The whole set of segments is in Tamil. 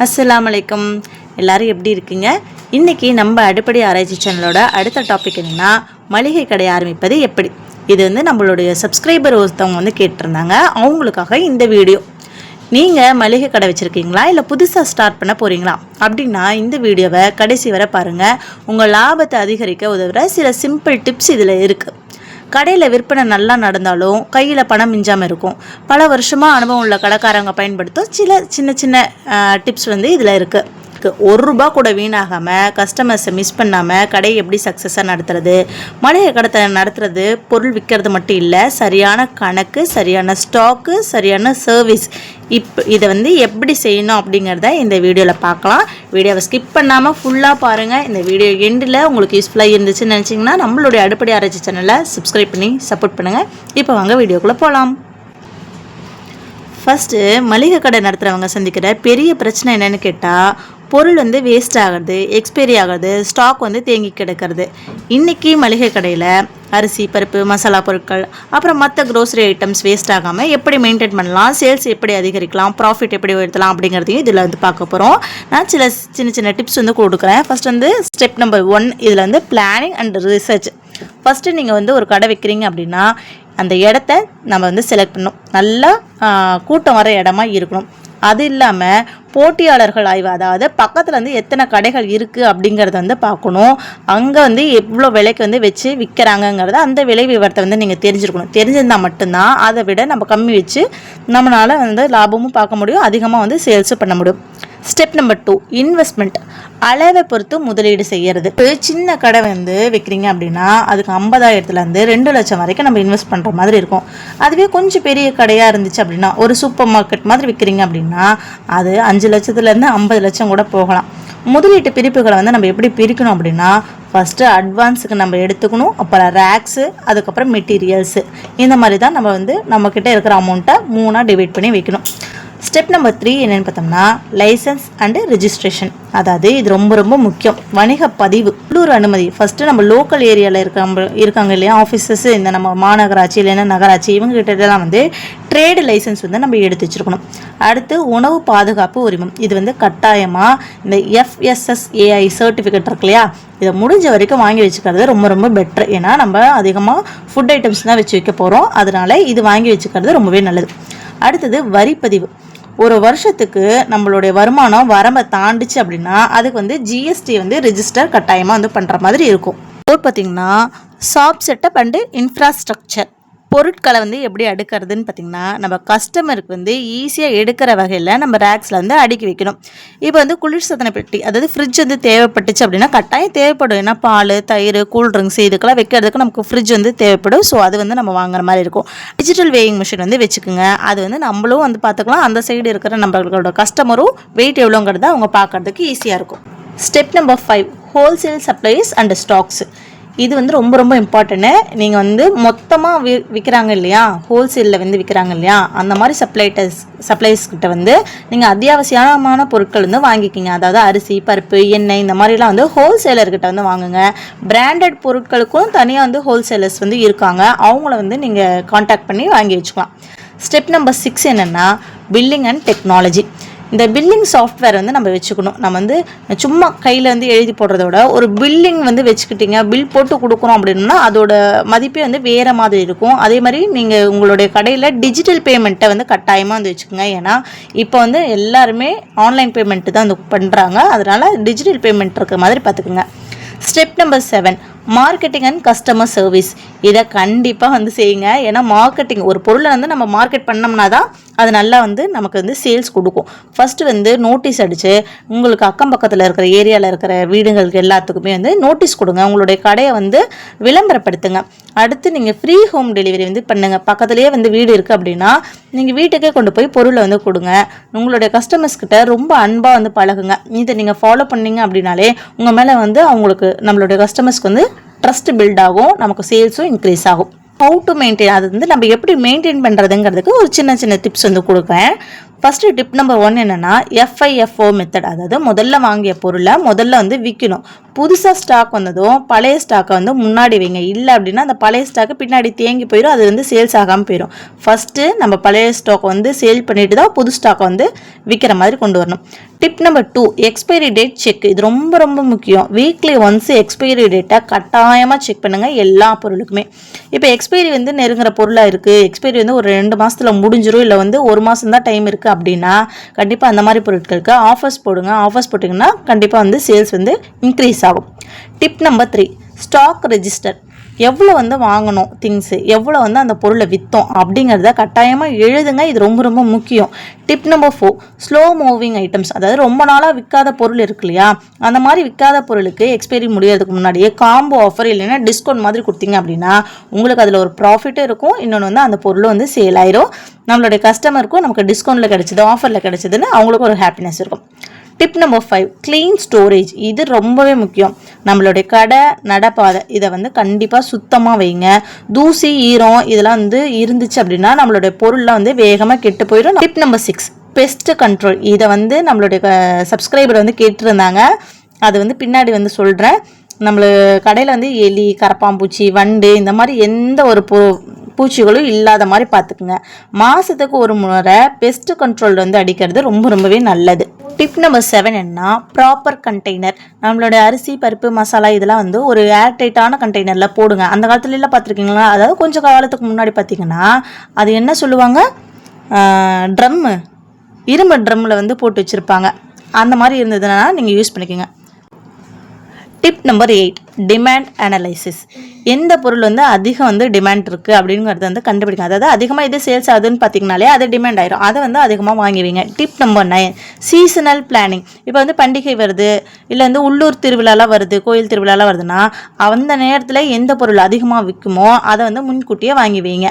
அஸ்ஸலாமு அலைக்கும். எல்லாரும் எப்படி இருக்கீங்க? இன்றைக்கி நம்ம அடிப்படை ஆராய்ச்சி சேனலோட அடுத்த டாபிக் என்னென்னா, மளிகை கடை ஆரம்பிப்பது எப்படி. இது நம்மளுடைய சப்ஸ்கிரைபர் ஒருத்தவங்க கேட்டிருந்தாங்க. அவங்களுக்காக இந்த வீடியோ. நீங்கள் மளிகை கடை வச்சுருக்கீங்களா, இல்லை புதுசாக ஸ்டார்ட் பண்ண போகிறீங்களா அப்படின்னா இந்த வீடியோவை கடைசி வரை பாருங்கள். உங்கள் லாபத்தை அதிகரிக்க உதவுற சில சிம்பிள் டிப்ஸ் இதில் இருக்குது. கடையில் விற்பனை நல்லா நடந்தாலும் கையில் பணம் மிஞ்சாமல் இருக்கும். பல வருஷமாக அனுபவம் உள்ள கடைக்காரங்க பயன்படுத்தும் சின்ன சின்ன டிப்ஸ் இதில் இருக்குது. ₹1 கூட வீணாகாமல் கஸ்டமர்ஸை மிஸ் பண்ணாமல் கடையை எப்படி சக்ஸஸாக நடத்துறது, மளிகை கடை நடத்துறது பொருள் விற்கிறது மட்டும் இல்லை, சரியான கணக்கு, சரியான ஸ்டாக்கு, சரியான சர்வீஸ், இதை எப்படி செய்யணும் அப்படிங்கிறத இந்த வீடியோவில் பார்க்கலாம். வீடியோவை ஸ்கிப் பண்ணாமல் ஃபுல்லாக பாருங்கள். இந்த வீடியோ எண்டில் உங்களுக்கு யூஸ்ஃபுல்லாக இருந்துச்சுன்னு நினச்சிங்கன்னா நம்மளுடைய அடிப்படை ஆராய்ச்சி சேனலை சப்ஸ்கிரைப் பண்ணி சப்போர்ட் பண்ணுங்கள். இப்போ வாங்க வீடியோக்குள்ளே போகலாம். ஃபஸ்ட்டு மளிகை கடை நடத்துகிறவங்க சந்திக்கிற பெரிய பிரச்சனை என்னென்னு கேட்டால், பொருள் வேஸ்ட் ஆகிறது, எக்ஸ்பைரி ஆகிறது, ஸ்டாக் தேங்கி கிடக்கிறது. இன்றைக்கி மளிகை கடையில் அரிசி, பருப்பு, மசாலா பொருட்கள், அப்புறம் மற்ற க்ரோசரி ஐட்டம்ஸ் வேஸ்ட் ஆகாமல் எப்படி மெயின்டைன் பண்ணலாம், சேல்ஸ் எப்படி அதிகரிக்கலாம், ப்ராஃபிட் எப்படி உயர்த்தலாம் அப்படிங்கிறதையும் இதில் பார்க்க போகிறோம். நான் சின்ன டிப்ஸ் கொடுக்குறேன். ஃபஸ்ட் ஸ்டெப் நம்பர் 1, இதில் பிளானிங் அண்ட் ரிசர்ச். ஃபஸ்ட்டு நீங்கள் ஒரு கடை வைக்கிறீங்க அப்படின்னா அந்த இடத்த நம்ம செலக்ட் பண்ணணும். நல்லா கூட்டம் வர இடமா இருக்கணும். அது இல்லாமல் போட்டியாளர்கள் ஆய்வு, அதாவது பக்கத்தில் எத்தனை கடைகள் இருக்குது அப்படிங்கிறத பார்க்கணும். அங்கே எவ்வளோ விலைக்கு வச்சு விற்கிறாங்கங்கிறத அந்த விலை விவரத்தை நீங்கள் தெரிஞ்சிருக்கணும். தெரிஞ்சிருந்தால் மட்டும்தான் அதை விட நம்ம கம்மி வச்சு நம்மளால் லாபமும் பார்க்க முடியும், அதிகமாக சேல்ஸும் பண்ண முடியும். Step number 2, investment. அளவை பொறுத்து முதலீடு செய்கிறது. இப்போ சின்ன கடை விற்கிறீங்க அப்படின்னா அதுக்கு 50,000லேருந்து 2 லட்சம் வரைக்கும் நம்ம இன்வெஸ்ட் பண்ணுற மாதிரி இருக்கும். அதுவே கொஞ்சம் பெரிய கடையாக இருந்துச்சு அப்படின்னா, ஒரு சூப்பர் மார்க்கெட் மாதிரி விற்கிறீங்க அப்படின்னா அது 5 லட்சத்துலேருந்து 50 லட்சம் கூட போகலாம். முதலீட்டு பிரிப்புகளை நம்ம எப்படி பிரிக்கணும் அப்படின்னா, ஃபஸ்ட்டு அட்வான்ஸுக்கு நம்ம எடுத்துக்கணும், அப்புறம் ரேக்ஸு, அதுக்கப்புறம் மெட்டீரியல்ஸு. இந்த மாதிரி தான் நம்ம நம்மக்கிட்ட இருக்கிற அமௌண்ட்டை 3ஆக டிவைட் பண்ணி வைக்கணும். ஸ்டெப் நம்பர் 3 என்னென்னு பார்த்தோம்னா, லைசன்ஸ் அண்டு ரெஜிஸ்ட்ரேஷன். அதாவது இது ரொம்ப முக்கியம். வணிக பதிவு, உள்ளூர் அனுமதி. ஃபஸ்ட்டு நம்ம லோக்கல் ஏரியாவில் இருக்காங்க இல்லையா, ஆஃபீஸஸ், இந்த நம்ம மாநகராட்சி இல்லைன்னா நகராட்சி, இவங்ககிட்டலாம் ட்ரேடு லைசன்ஸ் நம்ம எடுத்து வச்சுருக்கணும். அடுத்து உணவு பாதுகாப்பு உரிமம். இது கட்டாயமாக இந்த FSSAI சர்டிஃபிகேட் இருக்கு இல்லையா, இதை முடிஞ்ச வரைக்கும் வாங்கி வச்சுக்கிறது ரொம்ப பெட்டர். ஏன்னா நம்ம அதிகமாக ஃபுட் ஐட்டம்ஸ் தான் வச்சு வைக்க போகிறோம். அதனால் இது வாங்கி வச்சுக்கிறது ரொம்பவே நல்லது. அடுத்தது வரிப்பதிவு. ஒரு வருஷத்துக்கு நம்மளுடைய வருமானம் வரம்பை தாண்டிச்சு அப்படின்னா அதுக்கு GST ரெஜிஸ்டர் கட்டாயமாக பண்ணுற மாதிரி இருக்கும். பார்த்தீங்கன்னா ஷாப் செட்டப் அண்டு இன்ஃப்ராஸ்ட்ரக்சர். பொருட்களை எப்படி அடுக்கிறதுன்னு பார்த்திங்கன்னா, நம்ம கஸ்டமருக்கு ஈஸியாக எடுக்கிற வகையில் நம்ம ரேக்ஸில் அடுக்கி வைக்கணும். இப்போ குளிர்சாதன பெட்டி, அதாவது ஃப்ரிட்ஜ் தேவைப்பட்டுச்சு அப்படின்னா கட்டாயம் தேவைப்படும். ஏன்னா பால், தயிர், கூல்ட்ரிங்க்ஸ் இதுக்கெல்லாம் வைக்கிறதுக்கு நமக்கு ஃப்ரிட்ஜ் தேவைப்படும். ஸோ அது நம்ம வாங்குற மாதிரி இருக்கும். டிஜிட்டல் வேயிங் மிஷின் வச்சுக்கோங்க. அது நம்மளும் பார்த்துக்கலாம், அந்த சைடு இருக்கிற நம்மளோட கஸ்டமரும் வெயிட் எவ்வளோங்கிறத அவங்க பார்க்குறதுக்கு ஈஸியாக இருக்கும். Step number 5, wholesale supplies and stocks. இது ரொம்ப இம்பார்ட்டன்ட்டு. நீங்கள் மொத்தமாக விற்கிறாங்க இல்லையா, ஹோல்சேலில் விற்கிறாங்க இல்லையா, அந்த மாதிரி சப்ளைஸ்கிட்ட நீங்கள் அத்தியாவசியமான பொருட்கள் வாங்கிக்கிங்க. அதாவது அரிசி, பருப்பு, எண்ணெய், இந்த மாதிரிலாம் ஹோல்சேலர்கிட்ட வாங்குங்க. பிராண்டட் பொருட்களுக்கும் தனியாக ஹோல்சேலர்ஸ் இருக்காங்க. அவங்கள நீங்கள் கான்டாக்ட் பண்ணி வாங்கி வச்சுக்கலாம். ஸ்டெப் நம்பர் 6 என்னென்னா, பில்லிங் அண்ட் டெக்னாலஜி. இந்த பில்லிங் சாஃப்ட்வேர் நம்ம வச்சுக்கணும். நம்ம சும்மா கையில் எழுதி போடுறதோட ஒரு பில்லிங் வச்சுக்கிட்டீங்க, பில் போட்டு கொடுக்குறோம் அப்படின்னா அதோட மதிப்பே வேறு மாதிரி இருக்கும். அதே மாதிரி நீங்கள் உங்களுடைய கடையில் டிஜிட்டல் பேமெண்ட்டை கட்டாயமாக வச்சுக்கோங்க. ஏன்னா இப்போ எல்லாருமே ஆன்லைன் பேமெண்ட்டு தான் பண்ணுறாங்க. அதனால் டிஜிட்டல் பேமெண்ட் இருக்கிற மாதிரி பார்த்துக்குங்க. Step number 7, marketing and customer service. இதை கண்டிப்பாக செய்யுங்க. ஏன்னா மார்க்கெட்டிங், ஒரு பொருளை நம்ம மார்க்கெட் பண்ணோம்னா தான் அது நல்லா நமக்கு சேல்ஸ் கொடுக்கும். ஃபஸ்ட்டு நோட்டீஸ் அடித்து உங்களுக்கு அக்கம் பக்கத்தில் இருக்கிற ஏரியாவில் இருக்கிற வீடுங்களுக்கு எல்லாத்துக்குமே நோட்டீஸ் கொடுங்க. உங்களுடைய கடையை விளம்பரப்படுத்துங்க. அடுத்து நீங்கள் ஃப்ரீ ஹோம் டெலிவரி பண்ணுங்கள். பக்கத்துலேயே வீடு இருக்குது அப்படின்னா நீங்கள் வீட்டுக்கே கொண்டு போய் பொருளை கொடுங்க. உங்களுடைய கஸ்டமர்ஸ்கிட்ட ரொம்ப அன்பாக பழகுங்க. இதை நீங்கள் ஃபாலோ பண்ணீங்க அப்படின்னாலே உங்கள் மேலே அவங்களுக்கு, நம்மளுடைய கஸ்டமர்ஸ்க்கு ட்ரஸ்ட் பில்ட் ஆகும், நமக்கு சேல்ஸும் இன்க்ரீஸ் ஆகும். ஹவு டு மெயின்டைன், அது நம்ம எப்படி மெயின்டைன் பண்ணுறதுங்கிறதுக்கு ஒரு சின்ன டிப்ஸ் கொடுக்குறேன். ஃபஸ்ட்டு டிப் நம்பர் 1 என்னென்னா FIFO மெத்தட். அதாவது முதல்ல வாங்கிய பொருளை முதல்ல வந்து விற்கணும். புதுசாக ஸ்டாக் வந்ததும் பழைய ஸ்டாக்கை வந்து முன்னாடி வைங்க. இல்லை அப்படின்னா அந்த பழைய ஸ்டாக்கு பின்னாடி தேங்கி போயிடும், அது வந்து சேல்ஸ் ஆகாமல் போயிடும். ஃபஸ்ட்டு நம்ம பழைய ஸ்டாக்கை வந்து சேல் பண்ணிட்டு தான் புது ஸ்டாக்கை வந்து விற்கிற மாதிரி கொண்டு வரணும். Tip number 2 expiry date check. இது ரொம்ப ரொம்ப முக்கியம். வீக்லி ஒன்ஸ் எக்ஸ்பைரி டேட்டை கட்டாயமாக செக் பண்ணுங்கள் எல்லா பொருளுக்குமே. இப்போ எக்ஸ்பைரி வந்து நெருங்குற பொருளாக இருக்குது, எக்ஸ்பைரி வந்து ஒரு 2 மாதத்தில் முடிஞ்சிடும், இல்லை வந்து 1 மாதம் தான் டைம் இருக்குது அப்படின்னா கண்டிப்பாக அந்த மாதிரி பொருட்களுக்கு ஆஃபர்ஸ் போடுங்க. ஆஃபர்ஸ் போட்டிங்கன்னா கண்டிப்பாக வந்து சேல்ஸ் வந்து இன்க்ரீஸ் ஆகும். Tip number 3 stock register. எவ்வளோ வந்து வாங்கணும் திங்ஸு, எவ்வளோ வந்து அந்த பொருளை விற்றோம் அப்படிங்கிறத கட்டாயமாக எழுதுங்க. இது ரொம்ப ரொம்ப முக்கியம். Tip number 4 slow moving items. அதாவது ரொம்ப நாளாக விற்காத பொருள் இருக்கு இல்லையா, அந்த மாதிரி விற்காத பொருளுக்கு எக்ஸ்பைரி முடியறதுக்கு முன்னாடியே காம்போ ஆஃபர் இல்லைன்னா டிஸ்கவுண்ட் மாதிரி கொடுத்தீங்க அப்படின்னா உங்களுக்கு அதில் ஒரு ப்ராஃபிட்டும் இருக்கும், இன்னொன்று வந்து அந்த பொருளும் வந்து சேல் ஆயிரும். நம்மளுடைய கஸ்டமருக்கும் நமக்கு டிஸ்கவுண்ட்டில் கிடைச்சிது, ஆஃபரில் கிடைச்சிதுன்னு அவங்களுக்கும் ஒரு ஹாப்பினஸ் இருக்கும். Tip number 5 clean storage. இது ரொம்பவே முக்கியம். நம்மளுடைய கடை நடப்பாதை இதை வந்து கண்டிப்பாக சுத்தமாக வைங்க. தூசி ஈரம் இதெல்லாம் வந்து இருந்துச்சு அப்படின்னா நம்மளுடைய பொருள்லாம் வந்து வேகமாக கெட்டு போயிடும். Tip number 6 pest control. இதை வந்து நம்மளுடைய சப்ஸ்கிரைபர் வந்து கேட்டிருந்தாங்க, அது வந்து பின்னாடி வந்து சொல்கிறேன். நம்மள கடையில் வந்து எலி, கரப்பாம்பூச்சி, வண்டு இந்த மாதிரி எந்த ஒரு பூச்சிகளும் இல்லாத மாதிரி பார்த்துக்குங்க. மாதத்துக்கு ஒரு முறை பெஸ்ட் கண்ட்ரோல் வந்து அடிக்கிறது ரொம்பவே நல்லது. டிப் நம்பர் 7 என்ன ப்ராப்பர் கண்டெய்னர். நம்மளோட அரிசி, பருப்பு, மசாலா இதெல்லாம் வந்து ஒரு ஏர்டைட்டான கண்டெய்னரில் போடுங்க. அந்த காலத்துலலாம் பார்த்துருக்கீங்களா, அதாவது கொஞ்சம் காலத்துக்கு முன்னாடி பார்த்தீங்கன்னா அது என்ன சொல்லுவாங்க, ட்ரம்மு, இரும்பு ட்ரம்மில் வந்து போட்டு வச்சுருப்பாங்க. அந்த மாதிரி இருந்ததுன்னா நீங்கள் யூஸ் பண்ணிக்கோங்க. Tip number 8 demand analysis. எந்த பொருள் வந்து அதிகம் வந்து டிமாண்ட் இருக்குது அப்படிங்கிறத வந்து கண்டுபிடிக்கும். அதாவது அதிகமாக இது சேல்ஸ் ஆகுதுன்னு பார்த்தீங்கனாலே அது டிமாண்ட் ஆயிரும், அதை வந்து அதிகமாக வாங்குவீங்க. Tip number 9 seasonal planning. இப்போ வந்து பண்டிகை வருது, இல்லை வந்து உள்ளூர் திருவிழாலாம் வருது, கோயில் திருவிழாலாம் வருதுன்னா அந்த நேரத்தில் எந்த பொருள் அதிகமாக விற்குமோ அதை வந்து முன்கூட்டியே வாங்குவீங்க.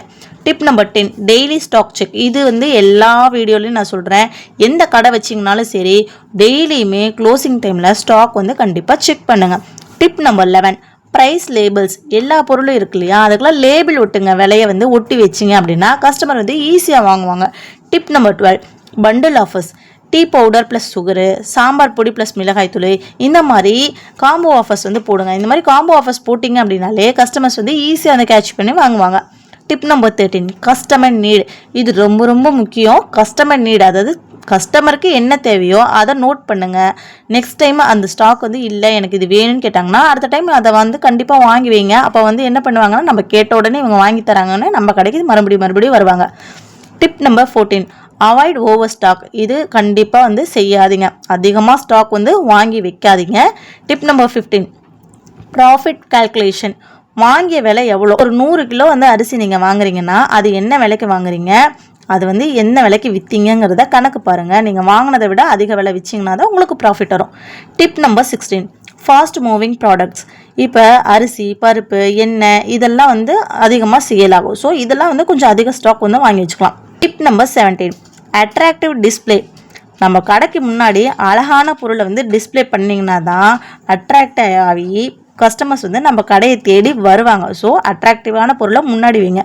Tip number 10 daily stock check. இது வந்து எல்லா வீடியோலையும் நான் சொல்கிறேன். எந்த கடை வச்சிங்கனாலும் சரி டெய்லியுமே க்ளோசிங் டைமில் ஸ்டாக் வந்து கண்டிப்பாக செக் பண்ணுங்கள். Tip number 11 price labels. எல்லா பொருளும் இருக்கு இல்லையா, அதுக்கெல்லாம் லேபிள் ஒட்டுங்க. விலையை வந்து ஒட்டி வச்சிங்க அப்படின்னா கஸ்டமர் வந்து ஈஸியாக வாங்குவாங்க. Tip number 12 bundle offers. Tea powder plus sugar, sambar பொடி ப்ளஸ் மிளகாய் தூள், இந்த மாதிரி காம்போ ஆஃபர்ஸ் வந்து போடுங்க. இந்த மாதிரி காம்போ ஆஃபர்ஸ் போட்டிங்க அப்படின்னாலே கஸ்டமர்ஸ் வந்து ஈஸியாக வந்து கேட்ச் பண்ணி வாங்குவாங்க. Tip number 13 customer need. இது ரொம்ப ரொம்ப முக்கியம். கஸ்டமர் நீட், அதாவது கஸ்டமருக்கு என்ன தேவையோ அதை நோட் பண்ணுங்கள். நெக்ஸ்ட் டைம் அந்த ஸ்டாக் வந்து இல்லை எனக்கு இது வேணும்னு கேட்டாங்கன்னா அடுத்த டைம் அதை வந்து கண்டிப்பாக வாங்கி வைங்க. அப்போ வந்து என்ன பண்ணுவாங்கன்னா நம்ம கேட்ட உடனே இவங்க வாங்கி தராங்கன்னு நம்ம கடைக்கு மறுபடியும் வருவாங்க. Tip number 14 avoid over stock. இது கண்டிப்பாக வந்து செய்யாதீங்க. அதிகமாக ஸ்டாக் வந்து வாங்கி வைக்காதீங்க. Tip number 15 profit calculation. வாங்கிய விலை எவ்வளோ. ஒரு 100 கிலோ வந்து அரிசி நீங்கள் வாங்குறீங்கன்னா அது என்ன விலைக்கு வாங்குறீங்க, அது வந்து என்ன விலைக்கு விற்றீங்கிறத கணக்கு பாருங்கள். நீங்கள் வாங்கினதை விட அதிக விலை விற்றீங்கன்னா தான் உங்களுக்கு ப்ராஃபிட் வரும். Tip number 16 fast moving products. இப்போ அரிசி, பருப்பு, எண்ணெய் இதெல்லாம் வந்து அதிகமாக சேல் ஆகும். ஸோ இதெல்லாம் வந்து கொஞ்சம் அதிக ஸ்டாக் வந்து வாங்கி வச்சுக்கலாம். Tip number 17 attractive display. நம்ம கடைக்கு முன்னாடி அழகான பொருளை வந்து டிஸ்பிளே பண்ணிங்கன்னா தான் அட்ராக்ட் ஆகி கஸ்டமர்ஸ் வந்து நம்ம கடையை தேடி வருவாங்க. ஸோ அட்ராக்டிவான பொருளை முன்னாடி வைங்க.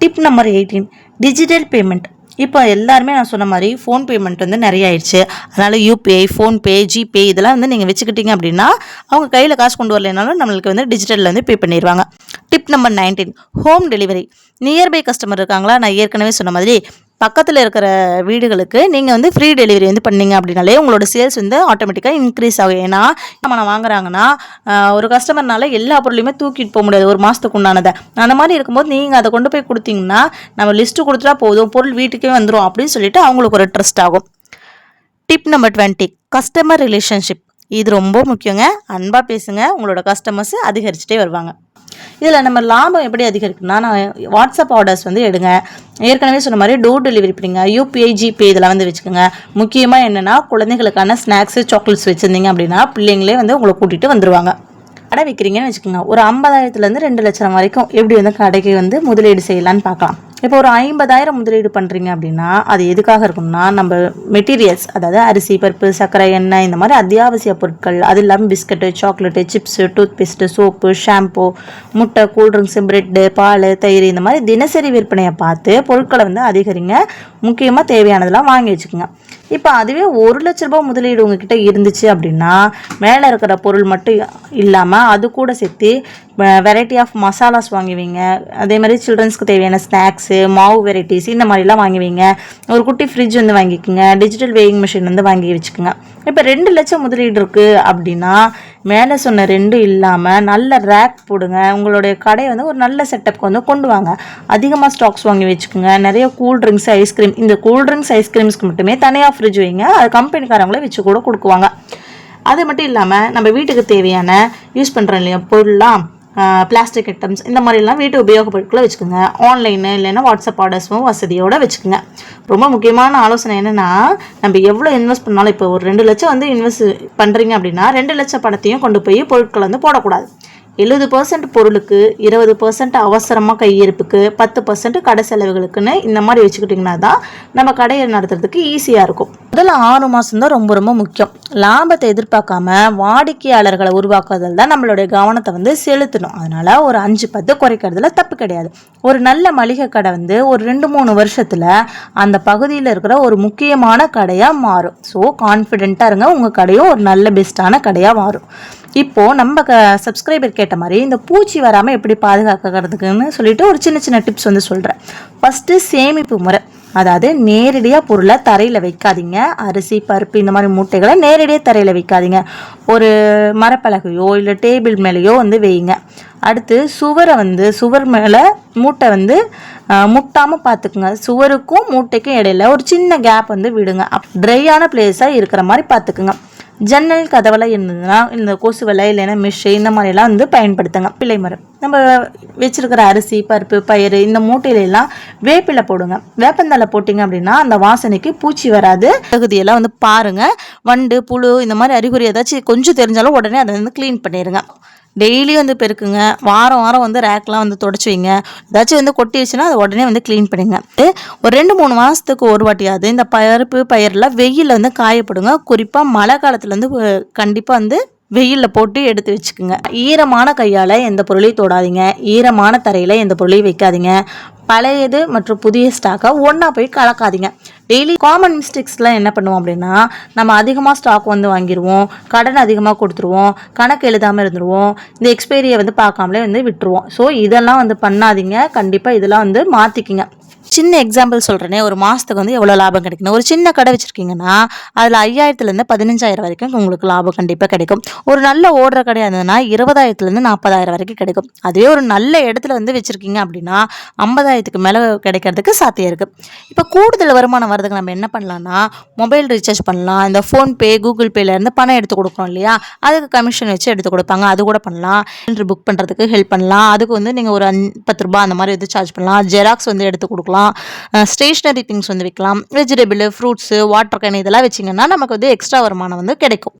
Tip number 18 digital payment. இப்போ எல்லாருமே நான் சொன்ன மாதிரி ஃபோன் பேமெண்ட் வந்து நிறைய ஆயிடுச்சு. அதனால் UPI, ஃபோன்பே, ஜிபே இதெல்லாம் வந்து நீங்கள் வச்சுக்கிட்டீங்க அப்படின்னா அவங்க கையில் காசு கொண்டு வரலைனாலும் நம்மளுக்கு வந்து டிஜிட்டலில் வந்து பே பண்ணிடுவாங்க. Tip number 19 home delivery. Nearby customer இருக்காங்களா, நான் ஏற்கனவே சொன்ன மாதிரி பக்கத்தில் இருக்கிற வீடுகளுக்கு நீங்கள் வந்து ஃப்ரீ டெலிவரி வந்து பண்ணிங்க அப்படின்னாலே உங்களோட சேல்ஸ் வந்து ஆட்டோமேட்டிக்காக இன்க்ரீஸ் ஆகும். ஏன்னா நம்ம வாங்குறாங்கன்னா ஒரு கஸ்டமர்னால எல்லா பொருளையுமே தூக்கிட்டு போக முடியாது, ஒரு மாதத்துக்கு உண்டானதை. அந்த மாதிரி இருக்கும்போது நீங்கள் அதை கொண்டு போய் கொடுத்தீங்கன்னா நம்ம லிஸ்ட்டு கொடுத்துட்டா போதும், பொருள் வீட்டுக்கே வந்துடும் அப்படின்னு சொல்லிட்டு அவங்களுக்கு ஒரு ட்ரஸ்ட் ஆகும். Tip number 20 customer relationship. இது ரொம்ப முக்கியங்க. அன்பாக பேசுங்க, உங்களோட கஸ்டமர்ஸ் அதிகரிச்சுட்டே வருவாங்க. இதில் நம்ம லாபம் எப்படி அதிகரிக்குன்னா, நான் வாட்ஸ்அப் ஆர்டர்ஸ் வந்து எடுங்க. ஏற்கனவே சொன்ன மாதிரி டோர் டெலிவரி பண்ணிங்க. UPI, ஜிபே இதெல்லாம் வந்து வச்சுக்கோங்க. முக்கியமாக என்னென்னா குழந்தைகளுக்கான ஸ்நாக்ஸு, சாக்லேட்ஸ் வச்சுருந்தீங்க அப்படின்னா பிள்ளைங்களே வந்து உங்களை கூட்டிகிட்டு வந்துடுவாங்க. கடை விற்கிறீங்கன்னு வச்சுக்கோங்க, ஒரு 50,000லேருந்து 2 லட்சம் வரைக்கும் எப்படி வந்து கடைக்கு வந்து முதலீடு செய்யலான்னு பார்க்கலாம். இப்போ ஒரு 50,000 முதலீடு பண்ணுறீங்க அப்படின்னா அது எதுக்காக இருக்கும்னா நம்ம மெட்டீரியல்ஸ், அதாவது அரிசி பருப்பு சர்க்கரை எண்ணெய் இந்த மாதிரி அத்தியாவசிய பொருட்கள், அது இல்லாமல் biscuit chocolate chips toothpaste soap shampoo முட்டை கூல்ட்ரிங்க்ஸு பிரெட்டு பால் தயிர் இந்த மாதிரி தினசரி விற்பனையை பார்த்து பொருட்களை வந்து அதிகரிங்க. முக்கியமாக தேவையானதெல்லாம் வாங்கி வச்சுக்கோங்க. இப்போ அதுவே 1,00,000 ரூபாய் முதலீடு உங்ககிட்ட இருந்துச்சு அப்படின்னா மேலே இருக்கிற பொருள் மட்டும் இல்லாமல் அது கூட சேர்த்து வெரைட்டி ஆஃப் மசாலாஸ் வாங்குவீங்க. அதே மாதிரி சில்ட்ரன்ஸ்க்கு தேவையான ஸ்நாக்ஸு மாவு வெரைட்டிஸ் இந்த மாதிரிலாம் வாங்குவீங்க. ஒரு குட்டி ஃப்ரிட்ஜ் வந்து வாங்கிக்கோங்க. டிஜிட்டல் வேயிங் மிஷின் வந்து வாங்கி வச்சுக்கோங்க. இப்போ 2 லட்சம் முதலீடு இருக்குது அப்படின்னா மேலே சொன்ன 2 இல்லாமல் நல்ல ரேக் போடுங்க. உங்களுடைய கடையை வந்து ஒரு நல்ல செட்டப்க்கு வந்து கொண்டு வாங்க. அதிகமாக ஸ்டாக்ஸ் வாங்கி வச்சுக்கோங்க. நிறைய கூல்ட்ரிங்க்ஸ் ஐஸ்கிரீம், இந்த கூல்ட்ரிங்க்ஸ் ஐஸ்கிரீம்ஸ்க்கு மட்டுமே தனியாக ஃப்ரிட்ஜ் வைங்க. அது கம்பெனிக்காரங்களே வச்சு கூட கொடுக்குவாங்க. அது மட்டும் இல்லாமல் நம்ம வீட்டுக்கு தேவையான யூஸ் பண்ணுறோம் இல்லையா பொருள்லாம், பிளாஸ்டிக் ஐட்டம்ஸ் இந்த மாதிரிலாம் வீட்டு உபயோகப் பொருட்களை வச்சுக்கோங்க. ஆன்லைனு இல்லைன்னா வாட்ஸ்அப் ஆர்டர்ஸும் வசதியோடு வச்சுக்கோங்க. ரொம்ப முக்கியமான ஆலோசனை என்னென்னா, நம்ம எவ்வளோ இன்வெஸ்ட் பண்ணாலும் இப்போ ஒரு 2 லட்சம் வந்து இன்வெஸ்ட் பண்ணுறீங்க அப்படின்னா 2 லட்சம் பணத்தையும் கொண்டு போய் பொருட்களை வந்து போடக்கூடாது. 70% பொருளுக்கு, 20% அவசரமாக கையிருப்புக்கு, 10% கடை செலவுகளுக்குன்னு இந்த மாதிரி வச்சுக்கிட்டிங்கன்னா தான் நம்ம கடையை நடத்துறதுக்கு ஈஸியாக இருக்கும். முதல்ல 6 மாதம் தான் ரொம்ப ரொம்ப முக்கியம். லாபத்தை எதிர்பார்க்காம வாடிக்கையாளர்களை உருவாக்குறதுல தான் நம்மளுடைய கவனத்தை வந்து செலுத்தணும். அதனால் ஒரு 5-10 குறைக்கிறதுல தப்பு கிடையாது. ஒரு நல்ல மளிகை கடை வந்து ஒரு 2-3 வருஷத்தில் அந்த பகுதியில் இருக்கிற ஒரு முக்கியமான கடையாக மாறும். ஸோ கான்ஃபிடென்ட்டாக இருங்க, உங்கள் கடையும் ஒரு நல்ல பெஸ்ட்டான கடையாக மாறும். இப்போது நம்ம சப்ஸ்கிரைபர் கேட்ட மாதிரி இந்த பூச்சி வராமல் எப்படி பாதுகாக்கிறதுக்குன்னு சொல்லிட்டு ஒரு சின்ன சின்ன டிப்ஸ் வந்து சொல்கிறேன். ஃபஸ்ட்டு சேமிப்பு முறை, அதாவது நேரடியாக பொருளை தரையில் வைக்காதீங்க. அரிசி பருப்பு இந்த மாதிரி மூட்டைகளை நேரடியாக தரையில் வைக்காதீங்க. ஒரு மரப்பலகையோ இல்லை டேபிள் மேலேயோ வந்து வைங்க. அடுத்து சுவர் மேலே மூட்டை வந்து முட்டாமல் பார்த்துக்குங்க. சுவருக்கும் மூட்டைக்கும் இடையில ஒரு சின்ன கேப் வந்து விடுங்க. ட்ரையான பிளேஸாக இருக்கிற மாதிரி பார்த்துக்குங்க. ஜன்னல் கதவெல்லாம் இருந்ததுன்னா இந்த கொசு வலை இல்லைன்னா மெஷ்ஷு இந்த மாதிரிலாம் வந்து பயன்படுத்துங்க. பிள்ளை மரம், நம்ம வச்சிருக்கிற அரிசி பருப்பு பயிர் இந்த மூட்டையிலெல்லாம் வேப்பிலை போடுங்க. வேப்பந்தலை போட்டிங்க அப்படின்னா அந்த வாசனைக்கு பூச்சி வராது. பகுதியெல்லாம் வந்து பாருங்கள், வண்டு புழு இந்த மாதிரி அறிகுறி ஏதாச்சும் கொஞ்சம் தெரிஞ்சாலும் உடனே அதை வந்து க்ளீன் பண்ணிடுங்க. டெய்லி வந்து பெருக்குங்க. வாரம் வந்து ரேக்லாம் வந்து தொடச்சி வைங்க. ஏதாச்சும் வந்து கொட்டி வச்சுன்னா அதை உடனே வந்து க்ளீன் பண்ணுங்க. ஒரு 2-3 மாதத்துக்கு ஒரு வாட்டியாவது இந்த பயிரெலாம் வெயிலில் வந்து காயப்படுங்க. குறிப்பாக மழை காலத்தில் வந்து கண்டிப்பாக வந்து வெயிலில் போட்டு எடுத்து வச்சுக்கோங்க. ஈரமான கையால் எந்த பொருளையும் தொடாதீங்க. ஈரமான தரையில் எந்த பொருளையும் வைக்காதீங்க. பழையது மற்றும் புதிய ஸ்டாக்கை ஒன்றா போய் கலக்காதீங்க. டெய்லி காமன் மிஸ்டேக்ஸ்லாம் என்ன பண்ணுவோம் அப்படின்னா, நம்ம அதிகமாக ஸ்டாக் வந்து வாங்கிடுவோம், கடன் அதிகமாக கொடுத்துருவோம், கணக்கு எழுதாமல் இருந்துருவோம், இந்த எக்ஸ்பைரியை வந்து பார்க்காமலே வந்து விட்டுருவோம். ஸோ இதெல்லாம் வந்து பண்ணாதீங்க. கண்டிப்பாக இதெல்லாம் வந்து மாற்றிக்கிங்க. சின்ன எக்ஸாம்பிள் சொல்கிறேனே, ஒரு மாதத்துக்கு வந்து எவ்வளோ லாபம் கிடைக்கணும். ஒரு சின்ன கடை வச்சுருக்கீங்கன்னா அதில் 5,000-லேருந்து 15,000 வரைக்கும் உங்களுக்கு லாபம் கண்டிப்பாக கிடைக்கும். ஒரு நல்ல ஓடுற கடையாக இருந்ததுன்னா 20,000-லேருந்து 40,000 வரைக்கும் கிடைக்கும். அதுவே ஒரு நல்ல இடத்துல வந்து வச்சுருக்கீங்க அப்படின்னா 50,000-க்கு மேலே கிடைக்கிறதுக்கு சாத்தியம் இருக்குது. இப்போ கூடுதல் வருமானம் வரதுக்கு நம்ம என்ன பண்ணலாம்னா, மொபைல் ரீசார்ஜ் பண்ணலாம். இந்த ஃபோன்பே கூகுள் பேலேருந்து பணம் எடுத்து கொடுக்குறோம் இல்லையா, அதுக்கு கமிஷன் வச்சு எடுத்து கொடுப்பாங்க, அது கூட பண்ணலாம். சிலிண்டர் புக் பண்ணுறதுக்கு ஹெல்ப் பண்ணலாம். அதுக்கு வந்து நீங்கள் ஒரு 10 ரூபா அந்த மாதிரி வந்து சார்ஜ் பண்ணலாம். ஜெராக்ஸ் வந்து எடுத்து கொடுக்கலாம். ஸ்டேஷ்னரி திங்ஸ் வந்து விற்கலாம். வெஜிடபிள் ஃப்ரூட்ஸு வாட்டர் கேன் இதெல்லாம் வச்சிங்கன்னா நமக்கு வந்து எக்ஸ்ட்ரா வருமானம் வந்து கிடைக்கும்.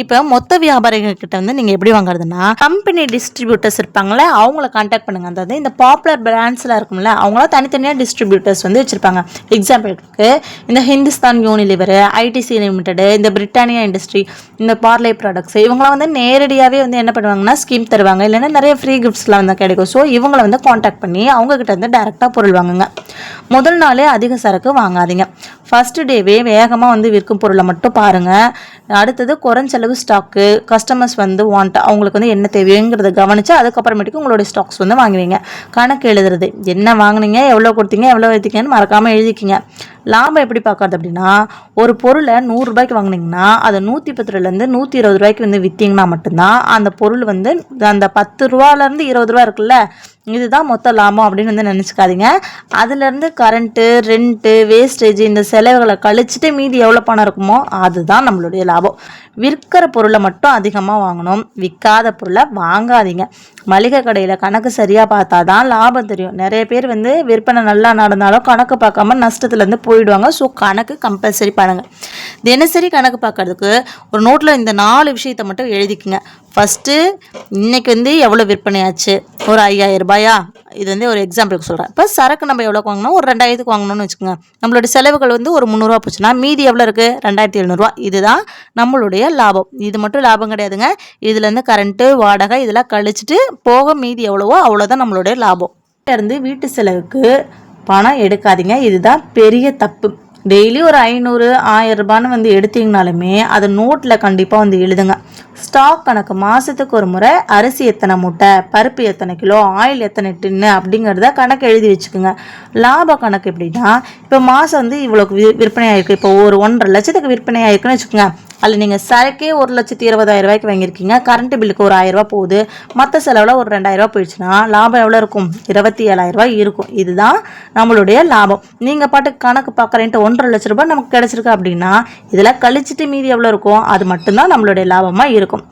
இப்போ மொத்த வியாபாரிகள் கிட்ட வந்து நீங்கள் எப்படி வாங்குறதுன்னா, கம்பெனி டிஸ்ட்ரிபியூட்டர்ஸ் இருப்பாங்களே அவங்கள கான்டாக்ட் பண்ணுங்க. அதாவது இந்த பாப்புலர் பிராண்ட்ஸ்லாம் இருக்கும்ல, அவங்களாம் தனித்தனியாக டிஸ்ட்ரிபியூட்டர்ஸ் வந்து வச்சுருப்பாங்க. எக்ஸாம்பிளுக்கு இந்த ஹிந்துஸ்தான் யூனிலிவர், ஐடிசி லிமிடெடு, இந்த பிரிட்டானியா இண்டஸ்ட்ரி, இந்த பார்லே ப்ராடக்ட்ஸ், இவங்களாம் வந்து நேரடியாகவே வந்து என்ன பண்ணுவாங்கன்னா ஸ்கீம் தருவாங்க. இல்லைன்னா நிறைய ஃப்ரீ கிஃப்ட்ஸ்லாம் வந்து கிடைக்கும். ஸோ இவங்களை வந்து கான்டாக்ட் பண்ணி அவங்கக்கிட்ட வந்து டேரெக்டாக பொருள் வாங்குங்க. முதல் நாளே அதிக சரக்கு வாங்காதீங்க. ஃபர்ஸ்ட் டேவே வேகமாக வந்து விற்கும் பொருளை மட்டும் பாருங்கள். அடுத்தது குறைஞ்சளவு ஸ்டாக்கு, கஸ்டமர்ஸ் வந்து அவங்களுக்கு வந்து என்ன தேவைங்கிறத கவனித்து அதுக்கப்புறமேட்டுக்கு உங்களுடைய ஸ்டாக்ஸ் வந்து வாங்குவீங்க. கணக்கு எழுதுறது, என்ன வாங்கினீங்க, எவ்வளோ கொடுத்தீங்க, எவ்வளோ வைத்தீங்கன்னு மறக்காமல் எழுதிக்கிங்க. லாபம் எப்படி பார்க்கறது அப்படின்னா, ஒரு பொருளை 100 ரூபாய்க்கு வாங்கினீங்கன்னா அதை 110-லேருந்து 120 ரூபாய்க்கு வந்து விற்றீங்கன்னா மட்டும்தான் அந்த பொருள் வந்து அந்த 10 ரூபாலேருந்து 20 ரூபா இருக்குல்ல, இதுதான் மொத்த லாபம் அப்படின்னு வந்து நினச்சிக்காதீங்க. அதுலேருந்து கரண்ட்டு, ரெண்ட்டு, வேஸ்டேஜ் இந்த செலவுகளை கழிச்சிட்டு மீதி எவ்வளோ பணம் இருக்குமோ அதுதான் நம்மளுடைய லாபம். விற்கிற பொருளை மட்டும் அதிகமாக வாங்கணும், விற்காத பொருளை வாங்காதீங்க. மளிகை கடையில் கணக்கு சரியாக பார்த்தா தான் லாபம் தெரியும். நிறைய பேர் வந்து விற்பனை நல்லா நடந்தாலும் கணக்கு பார்க்காம நஷ்டத்துலேருந்து போயிடுவாங்க. ஸோ கணக்கு கம்பல்சரி பாருங்கள். தினசரி கணக்கு பார்க்கறதுக்கு ஒரு நோட்டில் இந்த 4 விஷயத்தை மட்டும் எழுதிக்குங்க. ஃபஸ்ட்டு, இன்றைக்கி வந்து எவ்வளோ விற்பனையாச்சு, ஒரு 5,000 ரூபாய். ரூபாயா, இது வந்து ஒரு எக்ஸாம்பிளுக்கு சொல்கிறேன். இப்போ சரக்கு நம்ம எவ்வளோக்கு வாங்கணும், ஒரு 2000க்கு வாங்கணும்னு வச்சுக்கோங்க. நம்மளோட செலவுகள் வந்து ஒரு 300 போச்சுன்னா மீதி எவ்வளோ இருக்குது, 2700. இதுதான் நம்மளுடைய லாபம். இது மட்டும் லாபம் கிடையாதுங்க, இதுலேருந்து கரண்ட்டு வாடகை இதெல்லாம் கழிச்சிட்டு போக மீதி எவ்வளவோ அவ்வளோதான் நம்மளுடைய லாபம். இருந்து வீட்டு செலவுக்கு பணம் எடுக்காதீங்க, இதுதான் பெரிய தப்பு. டெய்லி ஒரு 500 1000 ரூபான்னு வந்து எடுத்தீங்கனாலுமே அதை நோட்டில் கண்டிப்பாக வந்து எழுதுங்க. ஸ்டாக் கணக்கு மாதத்துக்கு ஒரு முறை அரிசி எத்தனை மூட்டை, பருப்பு எத்தனை கிலோ, ஆயில் எத்தனை டின்னு அப்படிங்கிறத கணக்கு எழுதி வச்சுக்கோங்க. லாப கணக்கு எப்படின்னா, இப்போ மாதம் வந்து இவ்வளோக்கு விற்பனை ஆகிருக்கு, இப்போ ஒரு 1.5 லட்சத்துக்கு விற்பனை ஆகிருக்குன்னு வச்சுக்கோங்க. அதில் நீங்கள் சரக்கே 1,20,000 ரூபாய்க்கு வாங்கியிருக்கீங்க, கரண்ட் பில்லுக்கு ஒரு 1000 ரூபா போகுது, மற்ற செலவில் ஒரு 2000 ரூபா போயிடுச்சுன்னா லாபம் எவ்வளோ இருக்கும், 27,000 ரூபாய் இருக்கும். இதுதான் நம்மளுடைய லாபம். நீங்கள் பாட்டுக்கு கணக்கு பார்க்குறேன்ட்டு 1.5 லட்ச ரூபாய் நமக்கு கிடச்சிருக்கு அப்படின்னா இதில் கழிச்சிட்டு மீதி எவ்வளோ இருக்கும், அது மட்டும்தான் நம்மளுடைய லாபமாக இருக்கும்.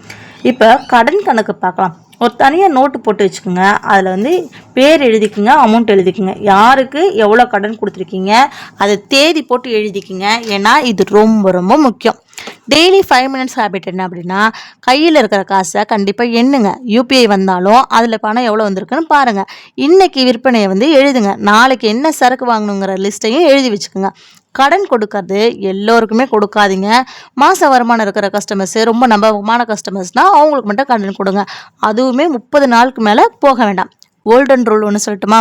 இப்போ கடன் கணக்கு பார்க்கலாம். ஒரு தனியாக நோட்டு போட்டு வச்சுக்கோங்க, அதில் வந்து பேர் எழுதிக்குங்க, அமௌண்ட் எழுதிக்குங்க, யாருக்கு எவ்வளோ கடன் கொடுத்துருக்கீங்க அதை தேதி போட்டு எழுதிக்குங்க. ஏன்னா இது ரொம்ப ரொம்ப முக்கியம். டெய்லி 5 மினிட்ஸ் ஹேபிட் என்ன அப்படின்னா, கையில் இருக்கிற காசை கண்டிப்பாக எண்ணுங்க. யூபிஐ வந்தாலும் அதில் பணம் எவ்வளோ வந்திருக்குன்னு பாருங்கள். இன்றைக்கி விற்பனையை வந்து எழுதுங்க, நாளைக்கு என்ன சரக்கு வாங்கணுங்கிற லிஸ்ட்டையும் எழுதி வச்சுக்கோங்க. கடன் கொடுக்கறது எல்லோருக்குமே கொடுக்காதீங்க. மாத வருமானம் இருக்கிற கஸ்டமர்ஸு, ரொம்ப நம்பகமான கஸ்டமர்ஸ்னால் அவங்களுக்கு மட்டும் கடன் கொடுங்க. அதுவுமே 30 நாளுக்கு மேலே போக வேண்டாம். கோல்டன் ரூல் ஒன்று சொல்லட்டுமா,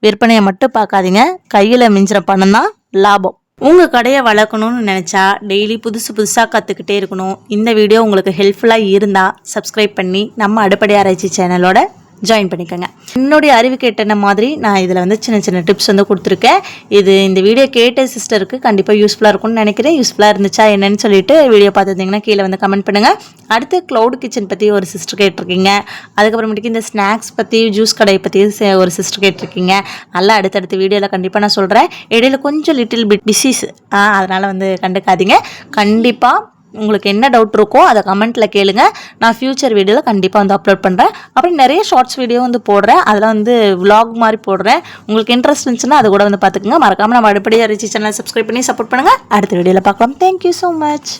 விற்பனையை மட்டும் பார்க்காதீங்க, கையில் மிஞ்சிற பணம் தான் லாபம். உங்கள் கடையை வளர்க்கணும்னு நினச்சா டெய்லி புதுசாக கற்றுக்கிட்டே இருக்கணும். இந்த வீடியோ உங்களுக்கு ஹெல்ப்ஃபுல்லாக இருந்தால் சப்ஸ்கிரைப் பண்ணி நம்ம அடுப்படை ஆராய்ச்சி சேனலோட ஜாயின் பண்ணிக்கோங்க. என்னுடைய அறிவு கேட்ட மாதிரி நான் இதில் வந்து சின்ன சின்ன டிப்ஸ் வந்து கொடுத்துருக்கேன். இது இந்த வீடியோ கேட்ட சிஸ்டருக்கு கண்டிப்பாக யூஸ்ஃபுல்லாக இருக்கும்னு நினைக்கிறேன். யூஸ்ஃபுல்லாக இருந்துச்சா என்னன்னு சொல்லிட்டு வீடியோ பார்த்துருந்தீங்கன்னா கீழே வந்து கமெண்ட் பண்ணுங்கள். அடுத்து க்ளவுட் கிச்சன் பற்றி ஒரு சிஸ்டர் கேட்டிருக்கீங்க, அதுக்கப்புறமேட்டுக்கு இந்த ஸ்நாக்ஸ் பற்றி, ஜூஸ் கடை பற்றி ஒரு சிஸ்டர் கேட்டிருக்கீங்க. நல்லா அடுத்தடுத்த வீடியோவில் கண்டிப்பாக நான் சொல்கிறேன். இடையில கொஞ்சம் லிட்டில் பிட் டிசீஸ், அதனால் வந்து கண்டுக்காதீங்க. கண்டிப்பாக உங்களுக்கு என்ன டவுட் இருக்கோ அதை கமெண்ட்டில் கேளுங்க. நான் ஃப்யூச்சர் வீடியோவில் கண்டிப்பாக வந்து அப்லோட் பண்ணுறேன். அப்புறம் நிறைய ஷார்ட்ஸ் வீடியோ வந்து போடுறேன், அதெல்லாம் வந்து vlog மாதிரி போடுறேன். உங்களுக்கு இன்ட்ரெஸ்ட் இருந்துச்சுன்னா அதை கூட வந்து பார்த்துக்குங்க. மறக்காமல் நம்ம அடுப்படி ஆராய்ச்சி சேனலை சப்ஸ்கிரைப் பண்ணி சப்போர்ட் பண்ணுங்கள். அடுத்த வீடியோவில் பார்க்கலாம். Thank you so much.